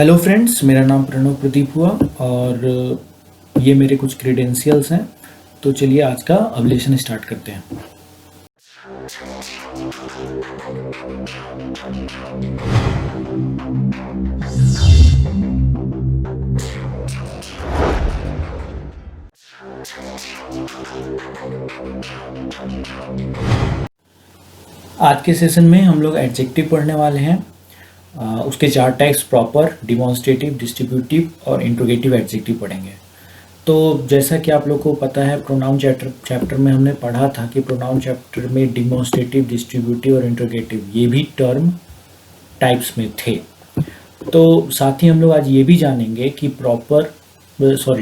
Hello friends, मेरा नाम प्रणव प्रदीप हुआ और ये मेरे कुछ क्रेडेंशियल्स हैं। तो चलिए आज का अवलेशन स्टार्ट करते हैं। आज के सेशन में हम लोग एडजेक्टिव पढ़ने वाले हैं। उसके चार टाइप्स प्रॉपर, डिमॉन्स्ट्रेटिव, डिस्ट्रीब्यूटिव और इंट्रोगेटिव एडजेक्टिव पढ़ेंगे। तो जैसा कि आप लोग को पता है, प्रोनाउन चैप्टर में हमने पढ़ा था कि प्रोनाउन चैप्टर में डिमॉन्स्ट्रेटिव, डिस्ट्रीब्यूटिव और इंट्रोगेटिव ये भी टर्म टाइप्स में थे। तो साथ ही हम लोग आज ये भी जानेंगे कि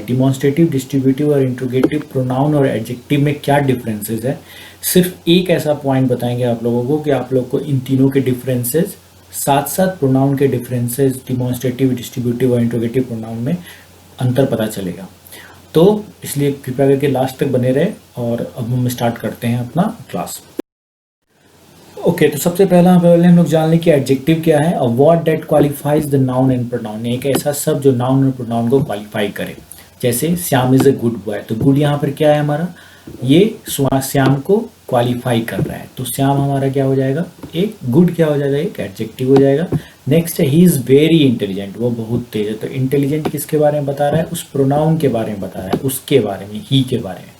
डिमॉन्स्ट्रेटिव, डिस्ट्रीब्यूटिव और इंट्रोगेटिव प्रोनाउन और एडजेक्टिव में क्या डिफरेंसेस है। सिर्फ एक ऐसा पॉइंट बताएंगे आप लोगों को कि आप लोग को इन तीनों के डिफरेंसेस, साथ साथ प्रोनाउन के डिफरेंसेस, डिमॉन्स्ट्रेटिव, डिस्ट्रीब्यूटिव और इंट्रोगेटिव प्रोनाउन में अंतर पता चलेगा। तो इसलिए कृपया करके लास्ट तक बने रहे। और अब हम स्टार्ट करते हैं अपना क्लास। ओके, तो सबसे पहले हम लोग जान लें कि एडजेक्टिव क्या है। A word that qualifies the noun and pronoun, एक ऐसा शब्द जो नाउन और प्रोनाउन को क्वालिफाई करे। जैसे Shyam is a good boy, तो गुड यहाँ पर क्या है हमारा, ये श्याम को क्वालिफाई कर रहा है। तो श्याम हमारा क्या हो जाएगा, एक गुड क्या हो जाएगा, एक एडजेक्टिव हो जाएगा। नेक्स्ट है ही इज़ वेरी इंटेलिजेंट, वो बहुत तेज है। तो इंटेलिजेंट किसके बारे में बता रहा है, उस प्रोनाउन के बारे में बता रहा है, उसके बारे में, ही के बारे में।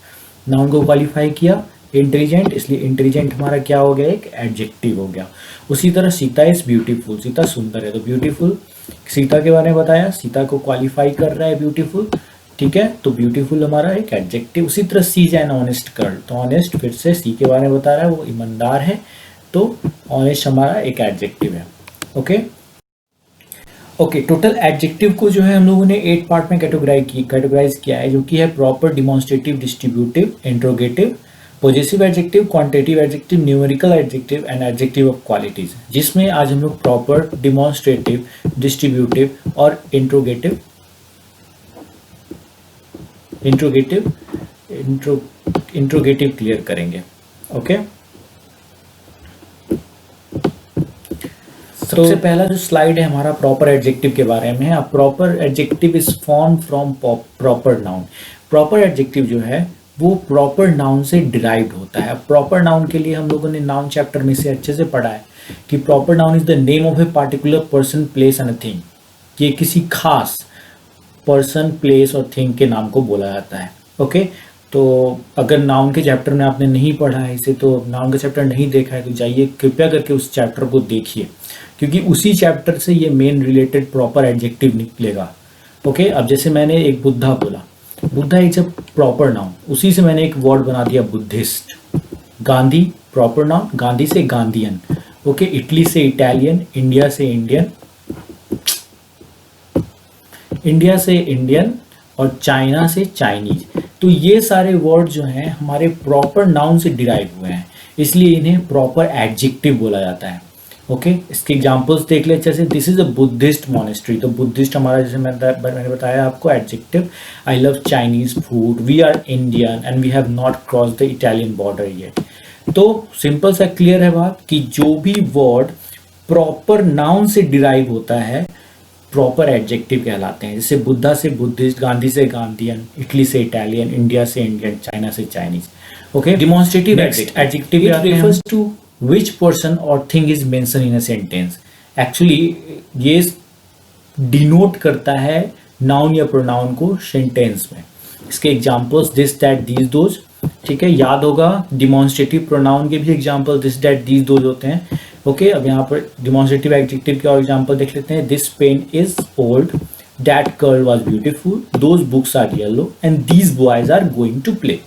नाउन को क्वालिफाई किया इंटेलिजेंट, इसलिए इंटेलिजेंट हमारा क्या हो गया, एक एडजेक्टिव हो गया। उसी तरह सीता इज ब्यूटीफुल, सीता सुंदर है, तो ब्यूटीफुल सीता के बारे में बताया, सीता को क्वालिफाई कर रहा है ब्यूटीफुल, ठीक है। तो ब्यूटीफुल हमारा एक एडजेक्टिव। उसी तरह सी इज एन ऑनेस्ट गर्ल, तो ऑनेस्ट फिर से सी के बारे में बता रहा है, वो ईमानदार है, तो ऑनेस्ट हमारा एक एडजेक्टिव है। ओके, टोटल एडजेक्टिव को जो है हम लोगों ने 8 पार्ट में कैटेगराइज किया है, जो कि है proper, demonstrative, distributive, interrogative, positive adjective, quantitative adjective, numerical adjective and adjective of qualities, जिसमें आज हम लोग प्रॉपर, डिमॉन्स्ट्रेटिव, डिस्ट्रीब्यूटिव और इंट्रोगेटिव क्लियर करेंगे। ओके, सबसे पहला जो स्लाइड है हमारा प्रॉपर एडजेक्टिव के बारे में है। अब proper adjective is form from proper noun. Proper adjective जो है वो प्रॉपर नाउन से डिराइव्ड होता है। अब प्रॉपर नाउन के लिए हम लोगों ने नाउन चैप्टर में से अच्छे से पढ़ा है कि proper noun is the name of a particular person, place and thing. ये किसी खास पर्सन, प्लेस और थिंग के नाम को बोला जाता है। ओके, तो अगर नाउन के चैप्टर में आपने नहीं पढ़ा है इसे, तो नाउन का चैप्टर नहीं देखा है, तो जाइए कृपया करके उस चैप्टर को देखिए, क्योंकि उसी चैप्टर से ये मेन रिलेटेड प्रॉपर एडजेक्टिव निकलेगा। ओके, अब जैसे मैंने एक बुद्धा बोला, Buddha is a proper noun, उसी से मैंने एक वर्ड बना दिया Buddhist. Gandhi proper noun, Gandhi से गांधीयन। ओके, इटली से इटालियन, इंडिया से इंडियन, इंडिया से इंडियन और चाइना से चाइनीज। तो ये सारे वर्ड जो हैं हमारे प्रॉपर नाउन से डिराइव हुए हैं, इसलिए इन्हें प्रॉपर एडजेक्टिव बोला जाता है। ओके, इसके एग्जांपल्स देख ले अच्छे से। This is a Buddhist monastery, तो बुद्धिस्ट हमारा, जैसे मैंने बताया आपको, adjective. I love Chinese food, we are Indian and we have not cross the Italian border yet. तो सिंपल सा क्लियर है बात कि जो भी वर्ड प्रॉपर नाउन से डिराइव होता है प्रॉपर एडजेक्टिव कहलाते हैं। जैसे बुद्धा से बुद्धिस्ट, गांधी से गांधीयन, इटली से इटालियन, इंडिया से इंडियन, चाइना से Chinese. Okay, demonstrative adjective refers to which person or thing is mentioned in a sentence. Actually ये डिनोट करता है नाउन या प्रोनाउन को सेंटेंस में। इसके examples this, that, these, those, ठीक है, याद होगा। डिमॉन्स्ट्रेटिव प्रोनाउन के भी example this, that, these, those होते हैं। ओके, अब यहाँ पर डिमॉन्स्ट्रेटिव एडजेक्टिव के और एग्जांपल देख लेते हैं। This pen is old, that girl was beautiful, those books are yellow and these boys are going to play.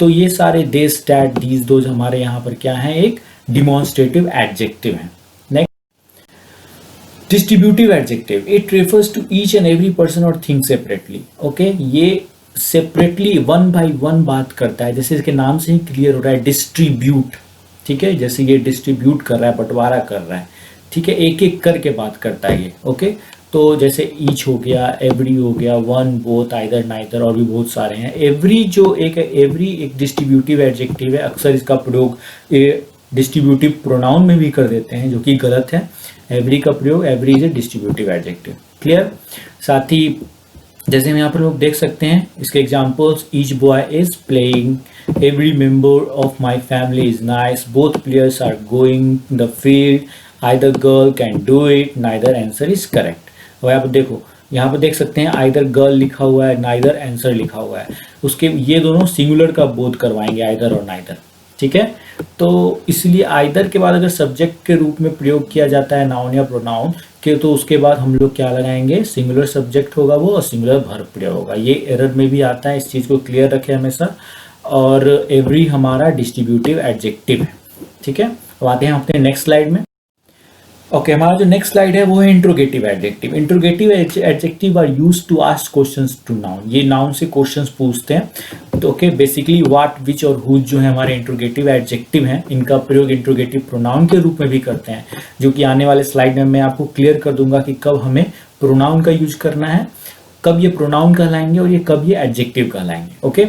तो ये सारे दिस, दैट, दीज, दोज हमारे यहाँ पर क्या है, एक डिमॉन्स्ट्रेटिव एडजेक्टिव है। Next, distributive adjective, it refers to each and every person और थिंग सेपरेटली। ओके, ये सेपरेटली वन बाय वन बात करता है, जैसे इसके नाम से ही क्लियर हो रहा है, डिस्ट्रीब्यूट। ठीक है, जैसे ये डिस्ट्रीब्यूट कर रहा है, बंटवारा कर रहा है, ठीक है, एक एक करके बात करता है ये। ओके, तो जैसे ईच हो गया, एवरी हो गया, वन, बोथ, आइदर, नाइदर, और भी बहुत सारे हैं। एवरी जो एवरी एक डिस्ट्रीब्यूटिव एडजेक्टिव है। अक्सर इसका प्रयोग डिस्ट्रीब्यूटिव प्रोनाउन में भी कर देते हैं, जो कि गलत है। एवरी का प्रयोग, every is a distributive adjective. Clear. साथ ही जैसे हम यहाँ पर लोग देख सकते हैं इसके examples, each boy is playing, every member of my family is nice, both players are going the field, either girl can do it, neither answer is correct. और यहाँ पर देखो, यहाँ पर देख सकते हैं आइदर गर्ल लिखा हुआ है, नाइदर आंसर लिखा हुआ है, उसके ये दोनों सिंगुलर का बोध करवाएंगे, आइदर और नाइदर, ठीक है। तो इसलिए आइदर के बाद अगर सब्जेक्ट के रूप में प्रयोग किया जाता है नाउन या प्रोनाउन के, तो उसके बाद हम लोग क्या लगाएंगे, सिंगुलर सब्जेक्ट होगा वो और सिंगुलर वर्ब प्रयोग होगा। ये एरर में भी आता है, इस चीज़ को क्लियर रखें हमेशा। और एवरी हमारा डिस्ट्रीब्यूटिव एडजेक्टिव है, ठीक है। अब आते हैं अपने नेक्स्ट स्लाइड में। ओके, हमारा जो नेक्स्ट स्लाइड है वो है interrogative adjective. Interrogative adjective are used to ask questions to noun. ये नाउन से क्वेश्चंस पूछते हैं। तो ओके, बेसिकली व्हाट, विच और हुज जो है हमारे इंट्रोगेटिव एडजेक्टिव हैं, इनका प्रयोग इंट्रोगेटिव प्रोनाउन के रूप में भी करते हैं, जो कि आने वाले स्लाइड में मैं आपको क्लियर कर दूंगा कि कब हमें प्रोनाउन का यूज करना है, कब ये प्रोनाउन कहलाएंगे और ये कब ये एडजेक्टिव कहलाएंगे। ओके,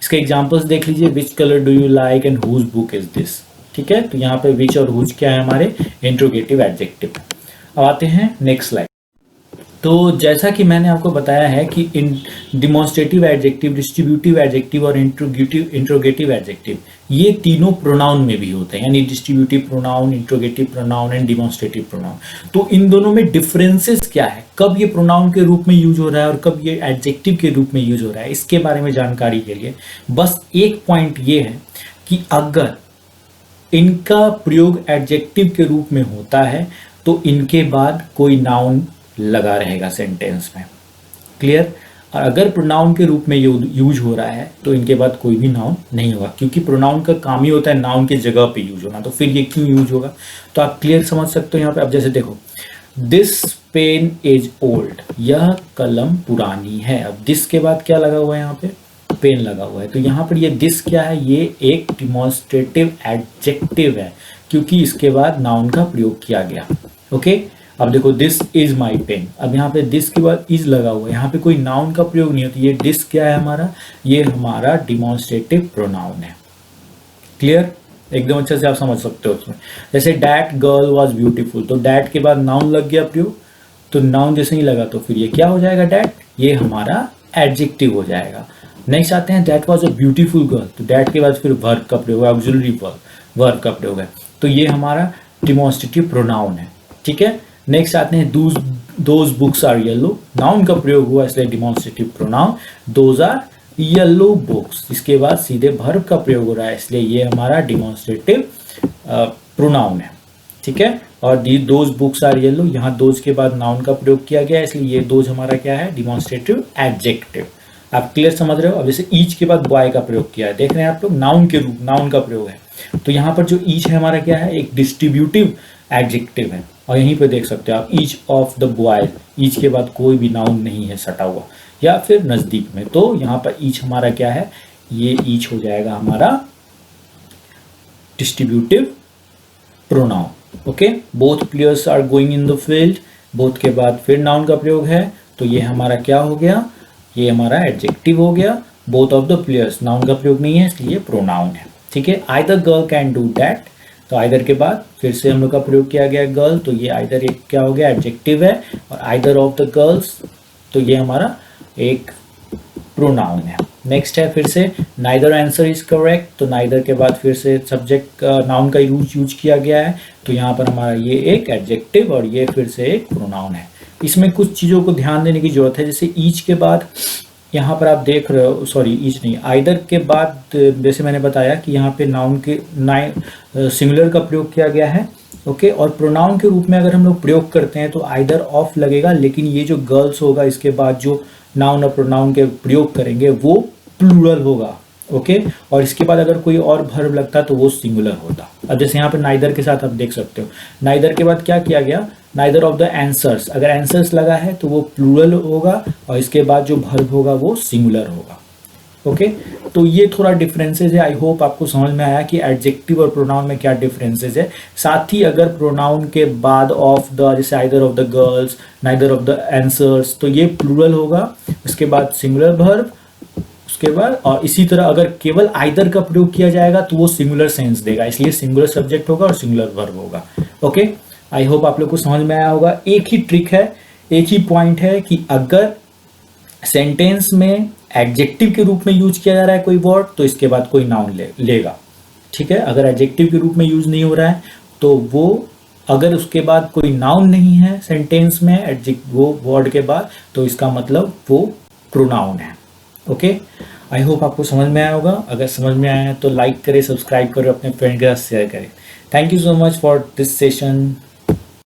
इसके एग्जाम्पल्स देख लीजिए, which colour do you like and whose book is this, ठीक है। तो यहाँ पे विच और हुज क्या है, हमारे इंट्रोगेटिव एडजेक्टिव। अब आते हैं नेक्स्ट स्लाइड। तो जैसा कि मैंने आपको बताया है कि इन डिमॉन्स्ट्रेटिव एडजेक्टिव, डिस्ट्रीब्यूटिव एडजेक्टिव और इंट्रोगेटिव एडजेक्टिव, ये तीनों प्रोनाउन में भी होते हैं, यानी distributive pronoun, interrogative pronoun and demonstrative pronoun. तो इन दोनों में डिफरेंसेस क्या है, कब ये प्रोनाउन के रूप में यूज हो रहा है और कब ये एडजेक्टिव के रूप में यूज हो रहा है, इसके बारे में जानकारी के लिए बस एक पॉइंट ये है कि अगर इनका प्रयोग एडजेक्टिव के रूप में होता है तो इनके बाद कोई नाउन लगा रहेगा सेंटेंस में, क्लियर। और अगर प्रोनाउन के रूप में यूज हो रहा है तो इनके बाद कोई भी नाउन नहीं होगा, क्योंकि प्रोनाउन का काम ही होता है नाउन के जगह पे यूज होना, तो फिर ये क्यों यूज होगा। तो आप क्लियर समझ सकते हो यहाँ पे। अब जैसे देखो, दिस पेन इज ओल्ड, यह कलम पुरानी है। अब दिस के बाद क्या लगा हुआ है, यहाँ पे पेन लगा हुआ है। तो यहाँ पर ये दिस क्या है, ये एक डिमॉन्स्ट्रेटिव एडजेक्टिव है, क्योंकि इसके बाद नाउन का प्रयोग किया गया। ओके, अब देखो, दिस इज माई पेन, अब यहाँ पे दिस के बाद इज लगा हुआ है, यहाँ पे कोई नाउन का प्रयोग नहीं होता। ये दिस क्या है हमारा, ये हमारा डिमॉन्स्ट्रेटिव प्रोनाउन है, क्लियर, एकदम अच्छे से आप समझ सकते हो उसमें। जैसे डैट गर्ल वॉज ब्यूटीफुल, तो डैट के बाद नाउन लग गया प्रयोग, तो नाउन जैसे ही लगा तो फिर ये क्या हो जाएगा, डैट, ये हमारा एडजेक्टिव हो जाएगा। नेक्स्ट आते हैं, that was a beautiful girl, तो डैट के बाद फिर वर्ब का प्रयोग है, ऑक्सिलरी वर्ब का प्रयोग है, तो ये हमारा डिमॉन्स्ट्रेटिव प्रोनाउन है, ठीक है। नेक्स्ट आते हैं, those books are yellow, noun का प्रयोग हुआ इसलिए demonstrative pronoun, those are yellow books, इसके बाद सीधे वर्ब का प्रयोग हो रहा है, इसलिए ये हमारा डिमॉन्स्ट्रेटिव प्रोनाउन है, ठीक है। और दोज बुक्स आर येलो, यहाँ दोज के बाद नाउन का प्रयोग किया गया है, इसलिए ये दोज हमारा क्या है, डिमॉन्स्ट्रेटिव एडजेक्टिव। आप क्लियर समझ रहे हो। अब जैसे ईच के बाद बॉय का प्रयोग किया है, देख रहे हैं आप लोग, नाउन के रूप, नाउन का प्रयोग है, तो यहाँ पर जो ईच है हमारा क्या है, एक डिस्ट्रीब्यूटिव एडजेक्टिव है। और यहीं पे देख सकते हो आप, each of the boys, each के बाद कोई भी नाउन नहीं है सटा हुआ या फिर नजदीक में, तो यहाँ पर ईच हमारा क्या है, ये ईच हो जाएगा हमारा distributive pronoun. Okay, both players are going in the field, both के बाद फिर नाउन का प्रयोग है, तो ये हमारा क्या हो गया, ये हमारा एडजेक्टिव हो गया। Both of the players, noun का प्रयोग नहीं है इसलिए प्रोनाउन है, ठीक है। Either girl can do that, तो आइदर के बाद फिर से हम लोग का प्रयोग किया गया गर्ल, तो ये आइदर एक क्या हो गया, एडजेक्टिव है। और आइदर ऑफ द गर्ल्स, तो ये हमारा एक प्रोनाउन है। नेक्स्ट है फिर से, नाइदर आंसर इज करेक्ट, तो नाइदर के बाद फिर से सब्जेक्ट नाउन का यूज किया गया है, तो यहाँ पर हमारा ये एक एडजेक्टिव और ये फिर से एक प्रोनाउन है। इसमें कुछ चीज़ों को ध्यान देने की जरूरत है, जैसे ईच के बाद यहाँ पर आप देख रहे हो, सॉरी ईच नहीं, आइदर के बाद जैसे मैंने बताया कि यहाँ पे नाउन के सिंगुलर का प्रयोग किया गया है, ओके। और प्रोनाउन के रूप में अगर हम लोग प्रयोग करते हैं तो आइदर ऑफ लगेगा, लेकिन ये जो गर्ल्स होगा इसके बाद जो नाउन और प्रोनाउन के प्रयोग करेंगे वो प्लूरल होगा, ओके। और इसके बाद अगर कोई और वर्ब लगता तो वो सिंगुलर होता। अब जैसे यहाँ पे नाइदर के साथ आप देख सकते हो, नाइदर के बाद क्या किया गया, नाइदर ऑफ द आंसर्स, अगर आंसर्स लगा है तो वो प्लूरल होगा और इसके बाद जो वर्ब होगा वो सिंगुलर होगा, ओके। तो ये थोड़ा डिफरेंसेस है। आई होप आपको समझ में आया कि एडजेक्टिव और प्रोनाउन में क्या डिफरेंसेस है। साथ ही अगर प्रोनाउन के बाद ऑफ द, जैसे either of the girls, neither of the answers, तो ये प्लूरल होगा, उसके बाद सिंगुलर वर्ब, उसके बाद, और इसी तरह अगर केवल आइदर का प्रयोग किया जाएगा तो वो सिंगुलर सेंस देगा, इसलिए सिंगुलर सब्जेक्ट होगा और सिंगुलर वर्ब होगा, ओके। आई होप आप लोग को समझ में आया होगा। एक ही ट्रिक है एक ही पॉइंट है कि अगर सेंटेंस में एडजेक्टिव के रूप में यूज किया जा रहा है कोई वर्ड तो इसके बाद कोई नाउन लेगा। ठीक है, अगर एडजेक्टिव के रूप में यूज नहीं हो रहा है तो वो, अगर उसके बाद कोई नाउन नहीं है सेंटेंस में वो वर्ड के बाद, तो इसका मतलब वो प्रोनाउन है। ओके, आई होप आपको समझ में आया होगा। अगर समझ में आया है तो लाइक करें, सब्सक्राइब करें, अपने फ्रेंड के साथ शेयर करें। Thank you so much for this session.